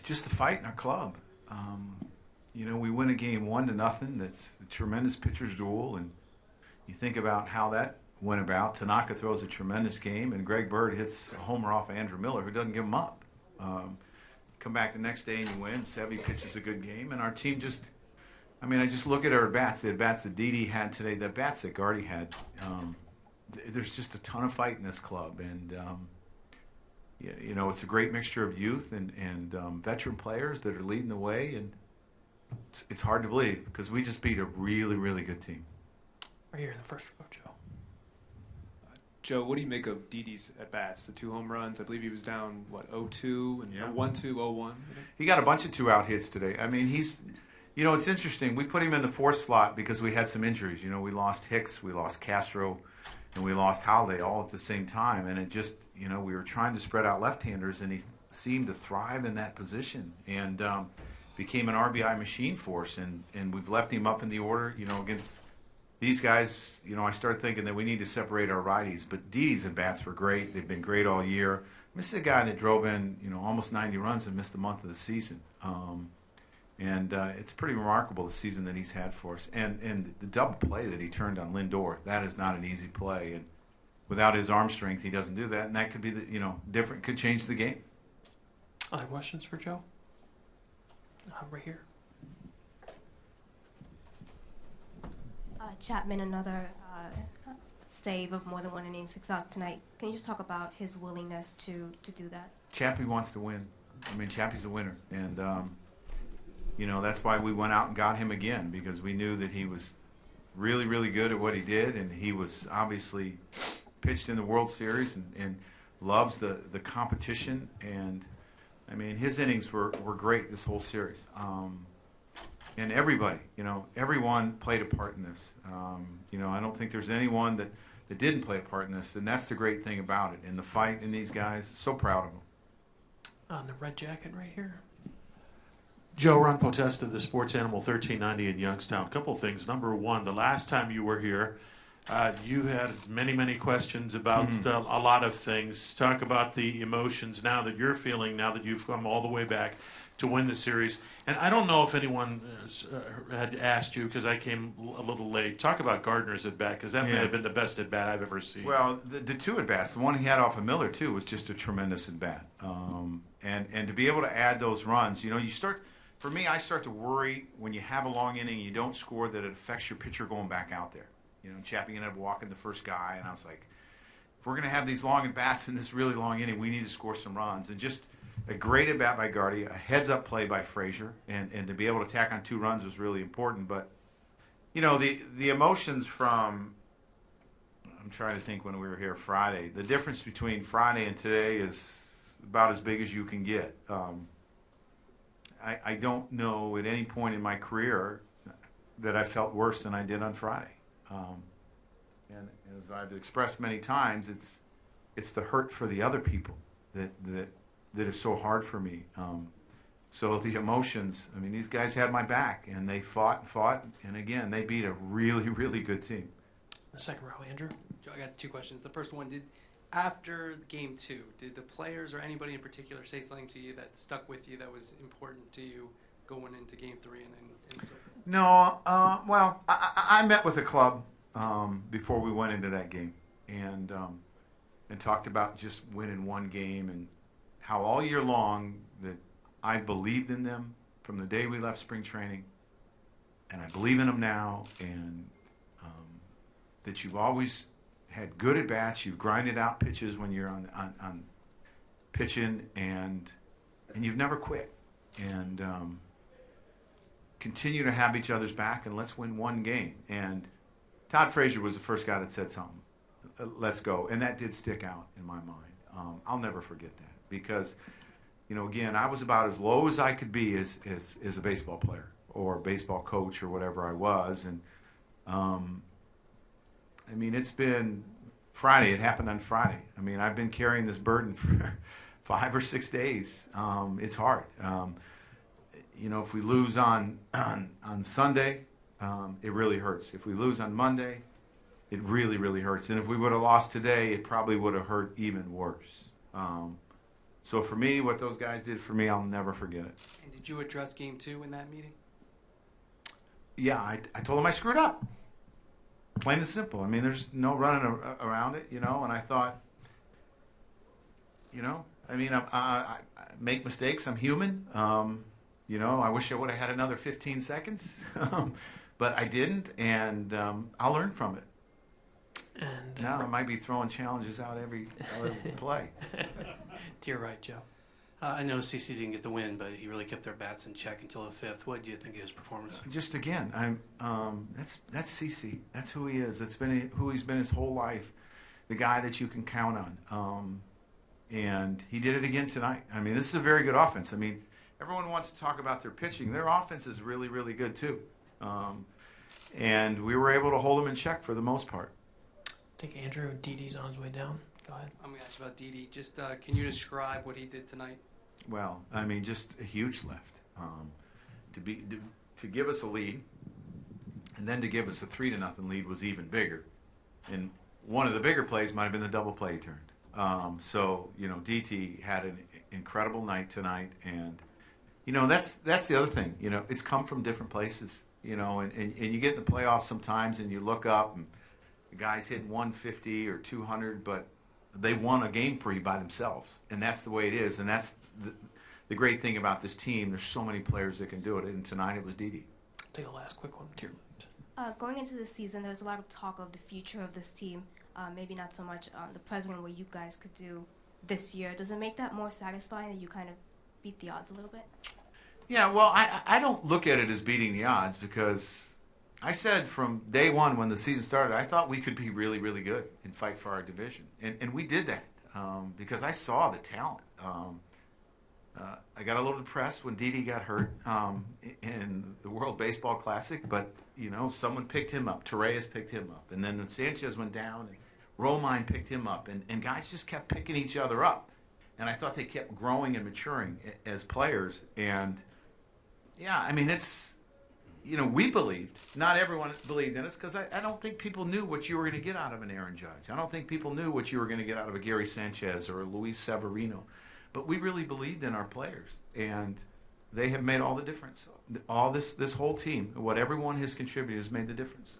just the fight in our club. We win a game 1-0. That's a tremendous pitcher's duel, and you think about how that went about. Tanaka throws a tremendous game, and Greg Bird hits a homer off of Andrew Miller, who doesn't give him up. Come back the next day and you win. Sevy pitches a good game, and our team just. I just look at our bats. The bats that Didi had today, the bats that Girardi had. There's just a ton of fight in this club, and it's a great mixture of youth and veteran players that are leading the way, and it's hard to believe because we just beat a really, really good team. Right here in the first row, Joe. Joe, what do you make of Didi's at bats? The 2 home runs. I believe he was down 0-2 and 1-2, 0-1. He got a bunch of 2-out hits today. He's. It's interesting. We put him in the 4th slot because we had some injuries. We lost Hicks, we lost Castro, and we lost Holiday all at the same time. And it just, we were trying to spread out left-handers, and he seemed to thrive in that position and became an RBI machine for us. And we've left him up in the order, against these guys. I started thinking that we need to separate our righties. But Didi's at-bats were great. They've been great all year. This is a guy that drove in, almost 90 runs and missed a month of the season. And it's pretty remarkable the season that he's had for us. And the double play that he turned on Lindor, that is not an easy play. And without his arm strength, he doesn't do that. And that could be, different, could change the game. Other questions for Joe? Right here. Chapman, another save of more than 1 inning, 6 outs tonight. Can you just talk about his willingness to do that? Chappie wants to win. Chappie's a winner. And, that's why we went out and got him again, because we knew that he was really, really good at what he did, and he was obviously pitched in the World Series and loves the competition. And, his innings were great this whole series. And everybody, everyone played a part in this. I don't think there's anyone that didn't play a part in this, and that's the great thing about it. And the fight in these guys, so proud of them. On the red jacket right here. Joe, Ron Potesta, the Sports Animal 1390 in Youngstown. A couple of things. Number one, the last time you were here, you had many, many questions about a lot of things. Talk about the emotions now that you're feeling, now that you've come all the way back to win the series. And I don't know if anyone had asked you, because I came a little late. Talk about Gardner's at-bat, because that may have been the best at-bat I've ever seen. Well, the 2 at-bats, the one he had off of Miller, too, was just a tremendous at-bat. And to be able to add those runs, you start... For me, I start to worry when you have a long inning and you don't score that it affects your pitcher going back out there. Chappie ended up walking the first guy, and I was like, if we're going to have these long at-bats in this really long inning, we need to score some runs. And just a great at-bat by Girardi, a heads-up play by Frazier, and to be able to tack on 2 runs was really important. But, the emotions from, I'm trying to think when we were here Friday, the difference between Friday and today is about as big as you can get. I don't know at any point in my career that I felt worse than I did on Friday. And as I've expressed many times, it's the hurt for the other people that is so hard for me. So the emotions, these guys had my back, and they fought, and again, they beat a really, really good team. The second row, Andrew. Joe, I got 2 questions. The first one, after game 2, did the players or anybody in particular say something to you that stuck with you that was important to you going into game 3 and so forth? No. Well, I met with the club before we went into that game and talked about just winning one game and how all year long that I believed in them from the day we left spring training, and I believe in them now, and that you've always had good at bats. You've grinded out pitches when you're on pitching, and you've never quit. And continue to have each other's back, and let's win one game. And Todd Frazier was the first guy that said something. Let's go, and that did stick out in my mind. I'll never forget that because, again, I was about as low as I could be as a baseball player or baseball coach or whatever I was, and it's been Friday. It happened on Friday. I've been carrying this burden for 5 or 6 days. It's hard. If we lose on Sunday, it really hurts. If we lose on Monday, it really, really hurts. And if we would have lost today, it probably would have hurt even worse. So for me, what those guys did for me, I'll never forget it. And did you address Game 2 in that meeting? Yeah, I told them I screwed up. Plain and simple. I mean, there's no running around it, you know. And I thought, you know, I mean, I make mistakes. I'm human. You know, I wish I would have had another 15 seconds, but I didn't, and I'll learn from it. And Now I might be throwing challenges out every play. to your right, Joe. I know CC didn't get the win, but he really kept their bats in check until the fifth. What do you think of his performance? Just again, that's CC. That's who he is. That's been who he's been his whole life. The guy that you can count on. And he did it again tonight. I mean, this is a very good offense. I mean, everyone wants to talk about their pitching. Their offense is really, really good too. And we were able to hold them in check for the most part. I think Andrew Didi's on his way down. Go ahead. I'm going to ask you about Didi. Just can you describe what he did tonight? Well, I mean, just a huge lift. To give us a lead, and then to give us a 3-0 lead was even bigger. And one of the bigger plays might have been the double play he turned. So you know, DT had an incredible night tonight, and you know that's the other thing. You know, it's come from different places. You know, and you get in the playoffs sometimes, and you look up, and the guys hit 150 or 200, but they won a game for you by themselves, and that's the way it is. And that's the great thing about this team. There's so many players that can do it, and tonight it was Didi. Take a last quick one to your left. Going into the season, there's a lot of talk of the future of this team. Maybe not so much the present and what you guys could do this year. Does it make that more satisfying that you kind of beat the odds a little bit? Yeah, well, I don't look at it as beating the odds, because I said from day one when the season started, I thought we could be really, really good and fight for our division. And we did that because I saw the talent. I got a little depressed when Didi got hurt in the World Baseball Classic, but, you know, someone picked him up. Torreyes picked him up. And then when Sanchez went down, Romine picked him up. And guys just kept picking each other up. And I thought they kept growing and maturing as players. And, yeah, I mean, it's, you know, we believed. Not everyone believed in us, because I don't think people knew what you were going to get out of an Aaron Judge. I don't think people knew what you were going to get out of a Gary Sanchez or a Luis Severino. But we really believed in our players, and they have made all the difference. All this whole team, what everyone has contributed, has made the difference.